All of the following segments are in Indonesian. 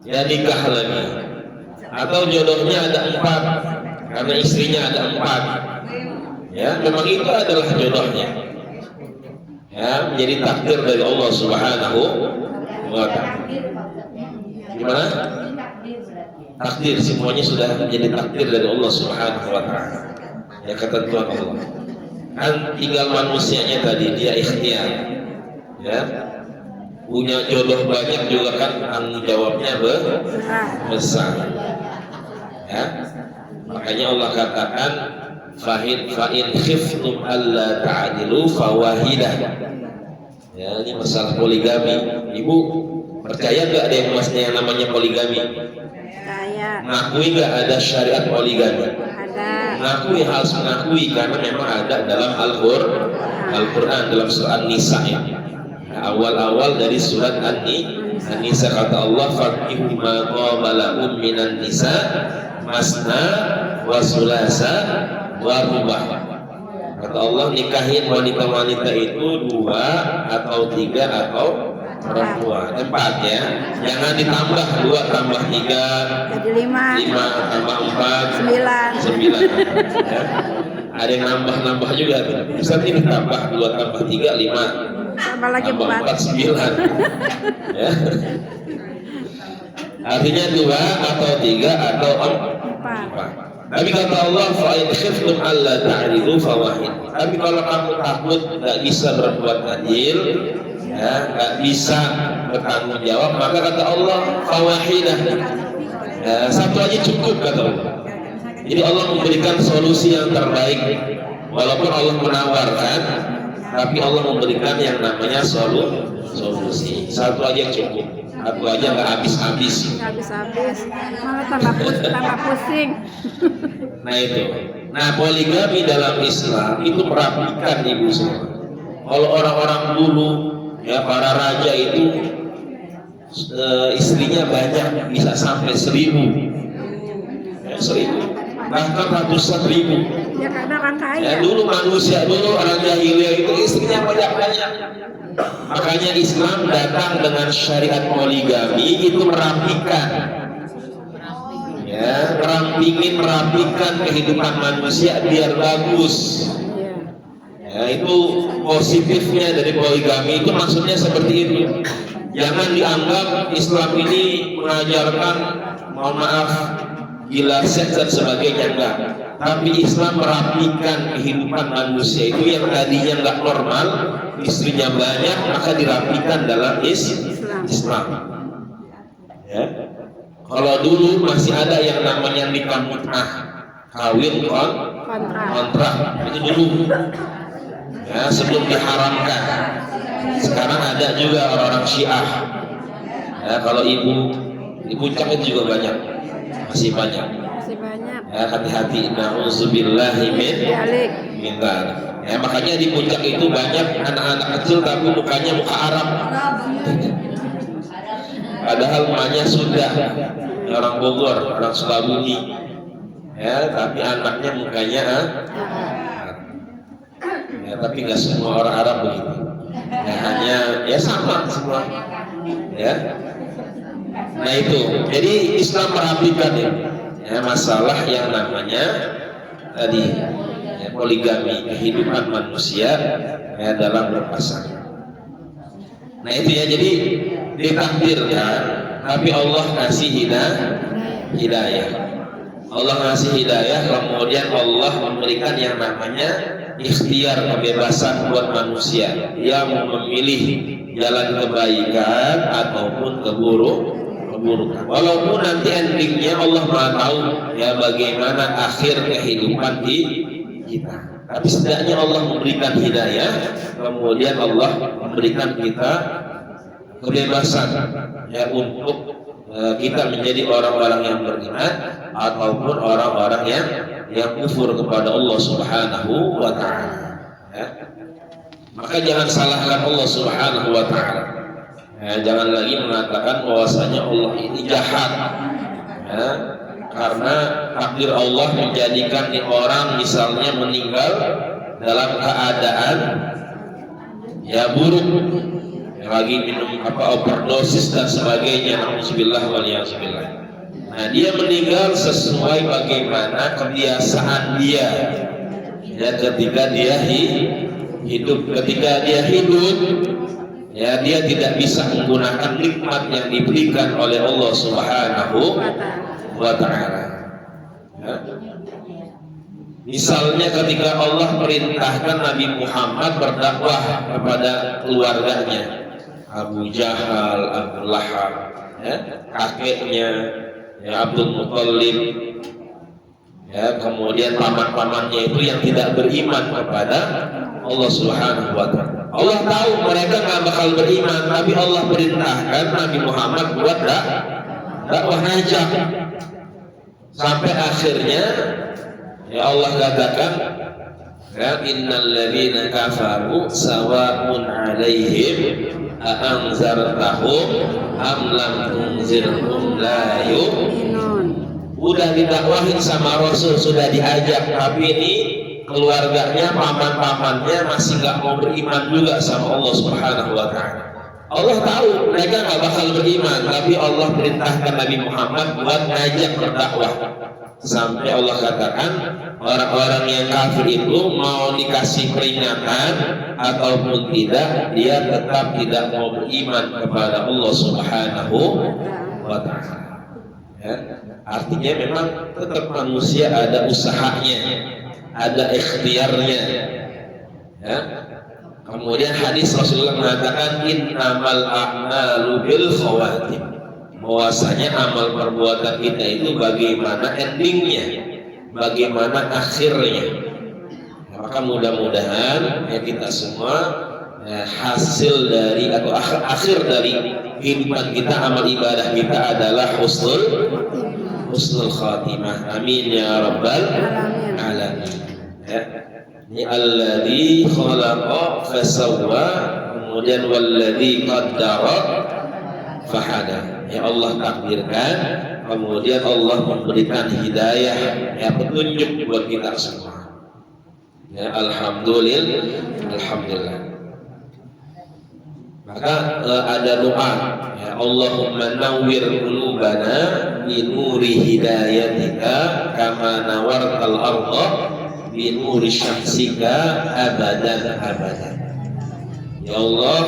ya nikah lagi. Atau jodohnya ada 4 karena istrinya ada 4. Ya, memang itu adalah jodohnya. Ya, menjadi takdir dari Allah Subhanahu wa ta'ala. Gimana? Takdir, semuanya sudah menjadi takdir dari Allah Subhanahu wa ta'ala. Ya, ketentuan Allah. Kan tinggal manusianya tadi, dia ikhtiar. Ya. Punya jodoh banyak juga kan tanggung jawabnya besar. Ya. Makanya Allah katakan fa'in khiftum alla ta'dilu fawahidah. Ya, ini masalah poligami. Ibu percaya nggak ada yang yang namanya poligami? Percaya. Ngakui nggak ada syariat poligami? Ada. Ngakui, harus mengakui karena memang ada dalam Al-Quran dalam surat An-Nisa ya. Awal-awal dari surat An-Nisa kata Allah faqihu ma qabalakum minan nisa masna wa sulasa wa rubah. Kata Allah nikahin wanita-wanita itu 2 atau 3 atau perempuan 4 ya. Jangan ditambah 2 tambah 3 jadi 5 tambah 4 9 ya. Ada yang nambah juga tuh. Bisa ini tambah 2 tambah 3 5 tambah lagi 4 9 ya. Artinya 2 atau 3 atau 4. Tapi kata Allah fa'in khiftum alla ta'dilu fawahid. Tapi kalau kamu takut nggak bisa berbuat adil, ya, nggak bisa bertanggung jawab, maka kata Allah fawahidah. Ya, 1 aja cukup kata Allah. Jadi Allah memberikan solusi yang terbaik. Walaupun Allah menawarkan, tapi Allah memberikan yang namanya solusi. 1 aja cukup. 1 aja nggak habis-habis. Malah tambah pusing. Nah itu. Nah poligami dalam Islam itu merapikan ibu semua. Kalau orang-orang dulu ya para raja itu istrinya banyak, bisa sampai 1000 ya, 1000 bahkan ratusan ribu Ya karena orang kaya. ya. Dulu manusia orang jahiliyah itu istrinya banyak-banyak. Makanya Islam datang dengan syariat poligami itu merapikan, ya, ingin merapikan kehidupan manusia biar bagus. Ya, itu positifnya dari poligami itu maksudnya seperti itu. Jangan dianggap Islam ini mengajarkan, mohon maaf, gila seks dan sebagainya, enggak. Tapi Islam merapikan kehidupan manusia itu yang tadinya nggak normal, istrinya banyak, maka dirapikan dalam Islam. Ya. Kalau dulu masih ada yang namanya nikah mut'ah, kawin kontrak, itu dulu. Ya, sebelum diharamkan. Sekarang ada juga orang-orang Syiah. Ya, kalau ibu di puncak itu juga banyak, masih banyak. Ya, hati-hati, na'udzubillahi min dzalik. Ya, makanya di puncak itu banyak anak-anak kecil tapi mukanya muka Arab. Padahal mukanya sudah orang Bogor, orang Sukabumi. Ya, tapi anaknya mukanya ya, tapi nggak semua orang Arab begitu. Ya, hanya ya sama semua. Ya. Nah itu. Jadi Islam merapikan ya, masalah yang namanya tadi ya, poligami, kehidupan manusia ya, dalam berpasangan. Nah itu ya, jadi ditakdirkan, tapi Allah kasih hidayah. Allah ngasih hidayah, kemudian Allah memberikan yang namanya ikhtiar, kebebasan buat manusia yang memilih jalan kebaikan ataupun keburukan. Walaupun nanti endingnya Allah Maha tahu ya bagaimana akhir kehidupan kita. Tapi setidaknya Allah memberikan hidayah, kemudian Allah memberikan kita kebebasan ya untuk kita menjadi orang-orang yang beriman ataupun orang-orang yang kufur kepada Allah Subhanahu wa ta'ala. Ya. Maka jangan salahkan Allah Subhanahu wa ta'ala. Ya, jangan lagi mengatakan bahwasanya Allah ini jahat. Ya. Karena takdir Allah menjadikan orang misalnya meninggal dalam keadaan ya buruk. lagi minum overdosis dan sebagainya, alhamdulillah waliyahzubillah. Nah, dia meninggal sesuai bagaimana kebiasaan dia ya ketika dia hidup. Ketika dia hidup ya, dia tidak bisa menggunakan nikmat yang diberikan oleh Allah Subhanahu wa ta'ala ya. Misalnya ketika Allah perintahkan Nabi Muhammad berdakwah kepada keluarganya, Abu Jahal, Abu Lahab ya, kakeknya ya Abdul Muttalib ya, kemudian paman-pamannya itu yang tidak beriman kepada Allah Subhanahu wa ta'ala. Allah tahu mereka nggak bakal beriman, tapi Allah perintahkan Nabi Muhammad buat dakwah ngajak sampai akhirnya ya Allah katakan ya, innal ladzina kafaru sawa'un 'alaihim a'anzartahum am lam tunzirhum la yu'minun. Udah didakwahin sama Rasul, sudah diajak, tapi ini keluarganya, paman-pamannya masih nggak mau beriman juga sama Allah Subhanahu wa ta'ala. Allah tahu mereka nggak bakal beriman, tapi Allah perintahkan Nabi Muhammad buat ngajak berdakwah. Sampai Allah katakan orang-orang yang kafir itu mau dikasih peringatan ataupun tidak, dia tetap tidak mau beriman kepada Allah Subhanahu wa ta'ala ya. Artinya memang tetap manusia ada usahanya, ada ikhtiarnya ya. Kemudian hadis Rasulullah mengatakan innamal a'malu bil khawatim, bahwasanya amal perbuatan kita itu bagaimana endingnya, bagaimana akhirnya. Maka mudah-mudahan ya kita semua ya, hasil dari atau akhir dari kehidupan kita, amal ibadah kita adalah husnul khatimah. Amin ya rabbal alamin ya. Ini alladzi khalaqa fasawwa, kemudian walladzi qaddara fahada. Ya Allah takdirkan, kemudian Allah memberikan hidayah ya, petunjuk buat kita semua ya. Alhamdulillah. Maka ada doa ya, Allahumma nawwir qulubana bi nuri hidayatika kama nawartal ardha bi nuri syamsika abadan. Ya Allah,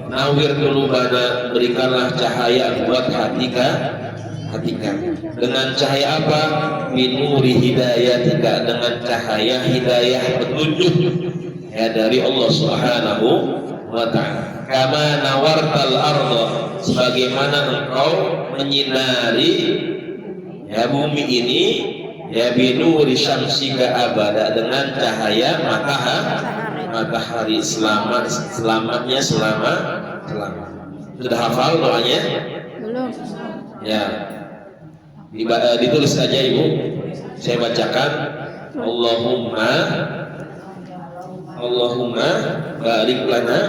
nawwir qulubana, berikanlah cahaya buat hati kami. Dengan cahaya apa? Bi nuri hidayatika, dengan cahaya hidayah petunjuk ya dari Allah Subhanahu wa ta'ala. Kama nawartal ardha, sebagaimana engkau menyinari ya bumi ini ya binuri syamsika abada, dengan cahaya matahari selamatnya selama. Sudah hafal doanya? Belum. Ya. Ditulis aja Ibu. Saya bacakan. Allahumma barik lana.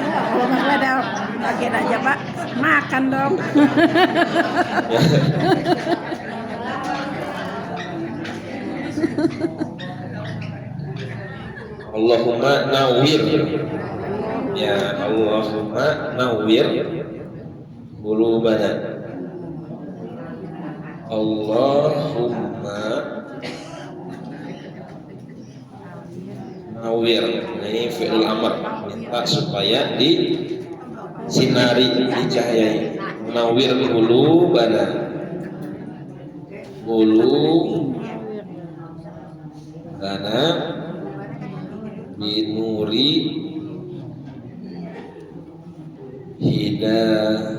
Kalau nggak ada bagian aja Pak, makan dong. Allahumma nawwir ya, Allahumma nawwir qulubana. Allahumma nawwir, ini fi'il amr, minta supaya disinari, dicahayai. Nawwir qulubana, qulubana binuri hidayatika.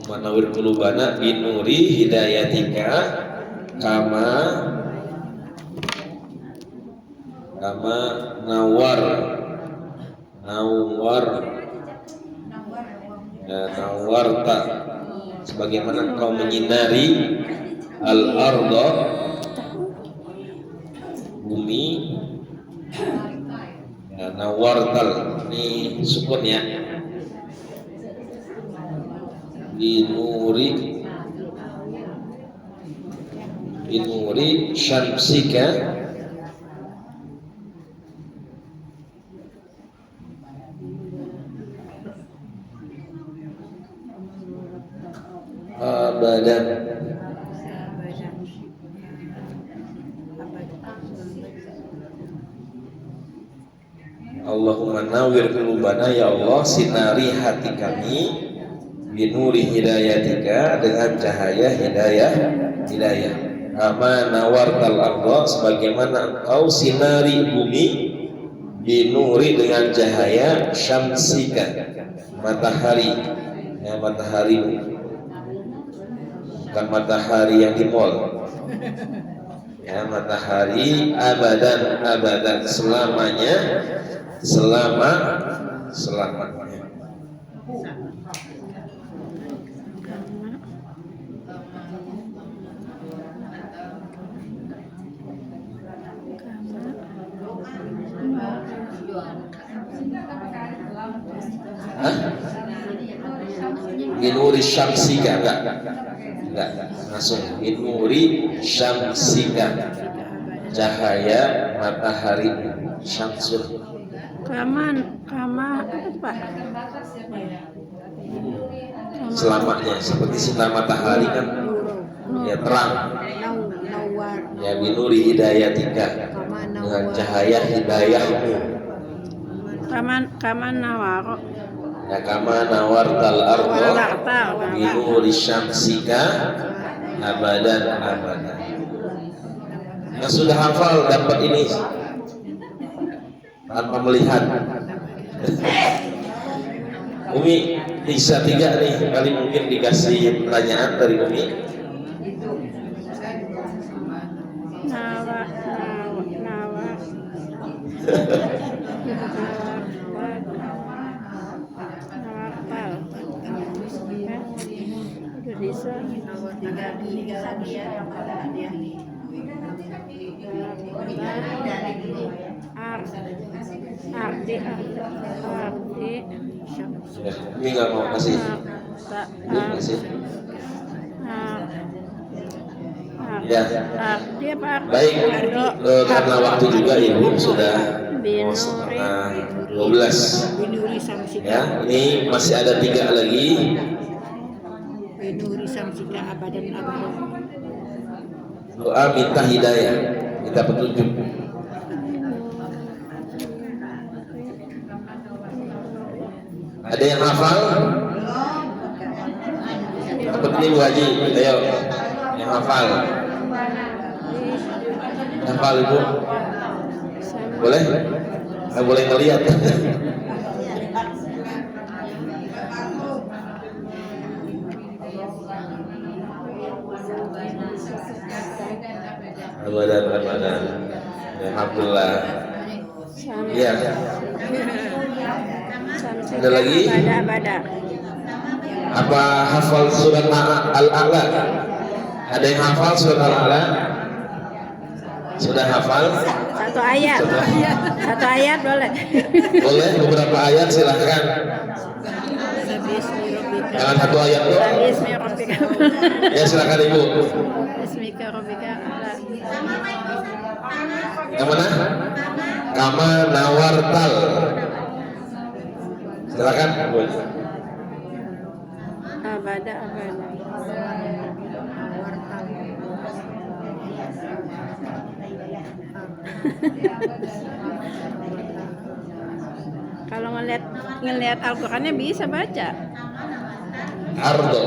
Manawir qulubana binuri hidayatika kama nawar ya, nawarta, sebagaimana engkau menyinari al-ardha bumi ya, nawartal, ini sukun ya, binuri binuri syamsika abadan. Allahumma nawwir qulubana, ya Allah, sinari hati kami binuri hidayatika, dengan cahaya hidayah. Kama nawartal ardha, sebagaimana engkau sinari bumi binuri, dengan cahaya syamsika, matahari. Ya, matahari bukan matahari yang di mall. Ya, matahari abadan selamanya, selamanya. Binuri syamsika, enggak langsung binuri syamsika, cahaya matahari. Syamsul kama apa? Selamanya, seperti sinar matahari kan ya, terang. Ya, binuri hidayatika, dengan cahaya hidayahmu. Kama nawaro. Ya, kama nawartal ardha binuri syamsika abadan. Yang sudah hafal dapat ini tanpa melihat. Umi bisa 3 nih, kali mungkin dikasih pertanyaan dari Umi. Nawa. Udah bisa. Arti. Ini nggak mau kasih. Ini kasih. Ya. Arti apa? Baik. Karena waktu juga Ibu sudah mau setengah 12. Ya, ini masih ada 3 lagi. Binuri samsika abadan. Doa minta hidayah, minta petunjuk. Ada yang hafal? Seperti Bu Haji, ayo yang hafal. Hafal Ibu? Boleh? Nggak boleh ngelihat. Abadan. Alhamdulillah. Iya. Ada lagi? Bada. Apa hafal surat Al-A'la? Ada yang hafal surat Al-A'la? Sudah hafal? Satu ayat boleh. Boleh, beberapa ayat silahkan. Jangan 1 ayat doang. Ya, silakan Ibu. Yang mana? Kama nawartal. Silakan. Abada. Kalau ngelihat Al-Qur'annya bisa baca. Ardo.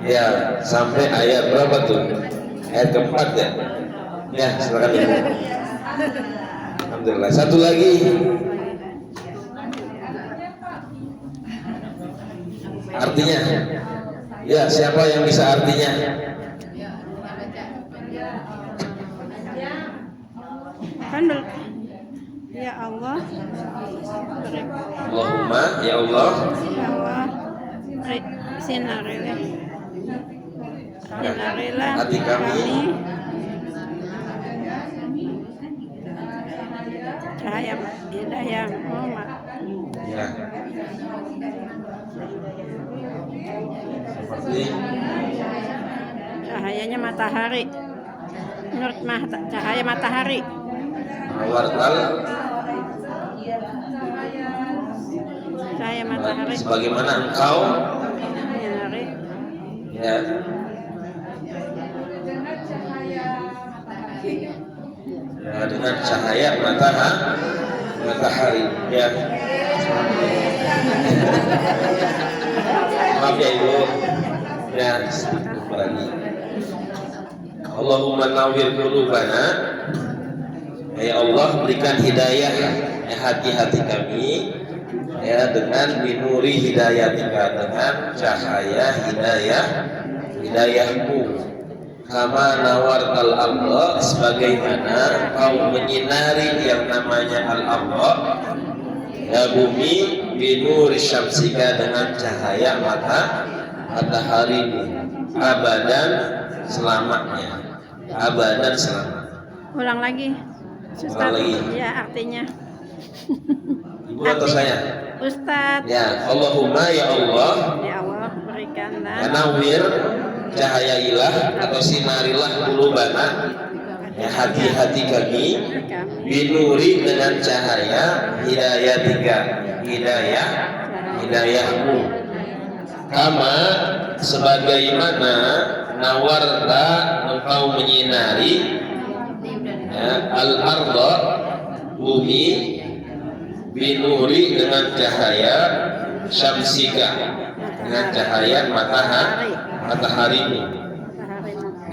Ya, sampai ayat berapa tuh? Ayat keempat ya? Ya, silakan Ibu. Alhamdulillah. Satu lagi. Artinya? Ya, siapa yang bisa artinya? Kan ya Allah. Allahumma, ya Allah. Ya Allah. Sinarilah hati kami. Cahaya hidayah. Ya. Seperti Cahayanya matahari. Menurut cahaya matahari. nawartal Cahaya matahari. sebagaimana engkau Menyinari. ya dengan cahaya matahari ya. Maaf ya Ibu ya, sedikit lagi. Allahumma nawwir qulubana, ya Allah berikan hidayah ya hati-hati kami ya dengan binuri hidayatika, dengan cahaya hidayahmu, kama nawartal arda, sebagaimana kau menyinari yang namanya al-arda ya bumi, binuri syamsika, dengan cahaya mataharimu, abadan selamanya, abadan selamanya. Ulang lagi. Ulang lagi. Ya, artinya. Ibu atau saya? Ustadz. Ya, Allahumma ya Allah. Ya Allah, berikanlah. Nawwir, cahayailah atau sinarilah qulubana, ya hati-hati kami, binuri, dengan cahaya hidayatika, hidayahmu, kama sebagaimana nawarta engkau menyinari ya, al-arda bumi, binuri dengan cahaya syamsika, dengan cahaya mataharimu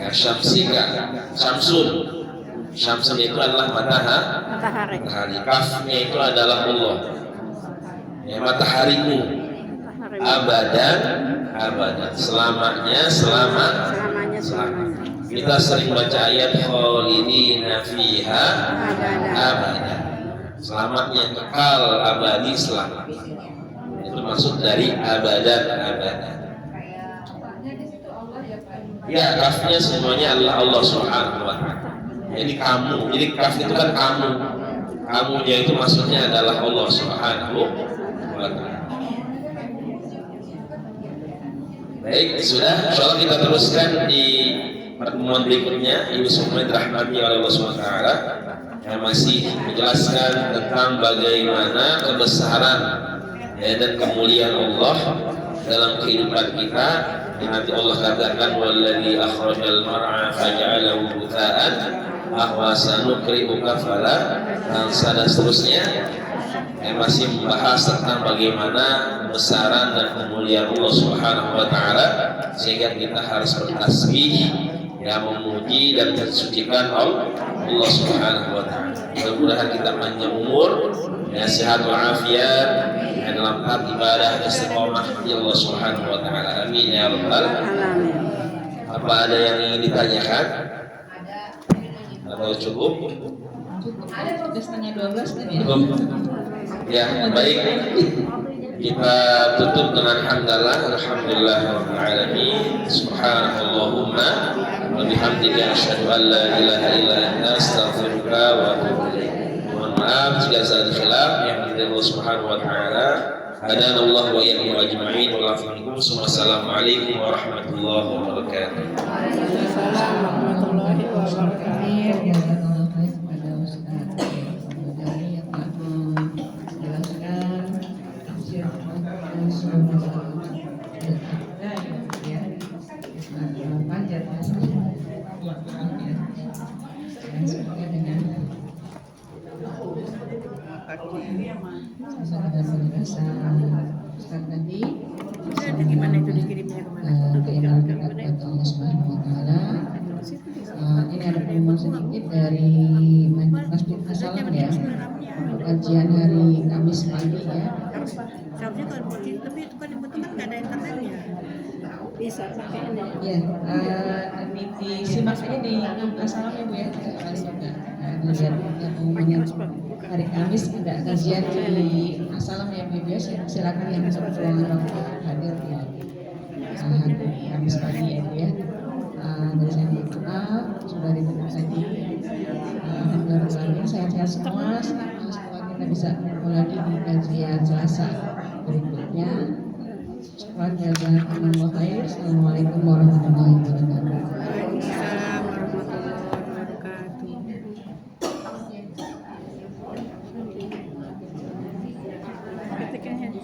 ya, syamsika, syamsun itu adalah matahari, kafnya itu adalah Allah ya, mataharimu, abadan selamanya. Kita sering baca ayat khalidina fiha abadan, selamanya, kekal, abadi, selamanya. Itu maksud dari abadan. Ya, kafnya semuanya adalah Allah Subhanahu wa ta'ala. Jadi kamu, jadi kaf itu kan kamunya itu maksudnya adalah Allah Subhanahu wa ta'ala. Baik, sudah. Insyaallah kita teruskan di pertemuan berikutnya. Ibu semua dirahmati oleh Allah Subhanahu wa ta'ala, yang masih menjelaskan tentang bagaimana kebesaran ya, dan kemuliaan Allah dalam kehidupan kita. Nanti Allah katakan walladzi akhrajal mar'a faj'alahu butaan ahwa sanukri'uka fala tansa, dan seterusnya, yang masih membahas tentang bagaimana kebesaran dan kemuliaan Allah Subhanahu wa ta'ala, sehingga kita harus bertasbih ya, memuji dan mensucikan Allah Subhanahu wa ta'ala. Mudah-mudahan kita panjang umur ya, sehat walafiat ya, dalam taat ibadah istiqomah di Allah Subhanahu wa ta'ala. Amin ya rabbal alamin. Apa ada yang ingin ditanyakan? Atau cukup? Ada 11:30 tadi. Ya, baik. Kita tutup dengan hamdalah, alhamdulillah rabbil alamin, subhanallahumma wa bihamdika asyhadu an la ilaha illa anta astaghfiruka wa atubu ilaik. Mohon maaf jika ada khilaf yang dari Allah Subhanahu wa taala. Hadanallahu wa iyyakum ajma'in. Wassalamualaikum warahmatullahi wabarakatuh. Waalaikumsalam warahmatullahi wabarakatuh. Gimana itu dikirimnya kemana? Allah Subhanahu wa ta'ala. Ini ada pengumuman sedikit dari Masjid Assalam ya, kajian hari Kamis pagi ya. Seharusnya kalau begini, tapi itu kan dibutuhkan nggak ada internetnya. Bisa pakai ini. Ya, disimak aja di Assalam ya Bu ya. Kali juga lihat pengumumannya hari Kamis ada kajian di Assalam ya Bu ya. Silakan yang berkeluarga waktu hadir ya. Hari Kamis pagi ya Bu ya. Dari saya berdoa sudah ditutup tadi. Alhamdulillah sehat-sehat semua. Semoga kita bisa ketemu lagi di kajian Selasa berikutnya. Syukran jazakumullah khair. Assalamualaikum warahmatullahi wabarakatuh. Waalaikumsalam warahmatullahi wabarakatuh. Ketikkan hand,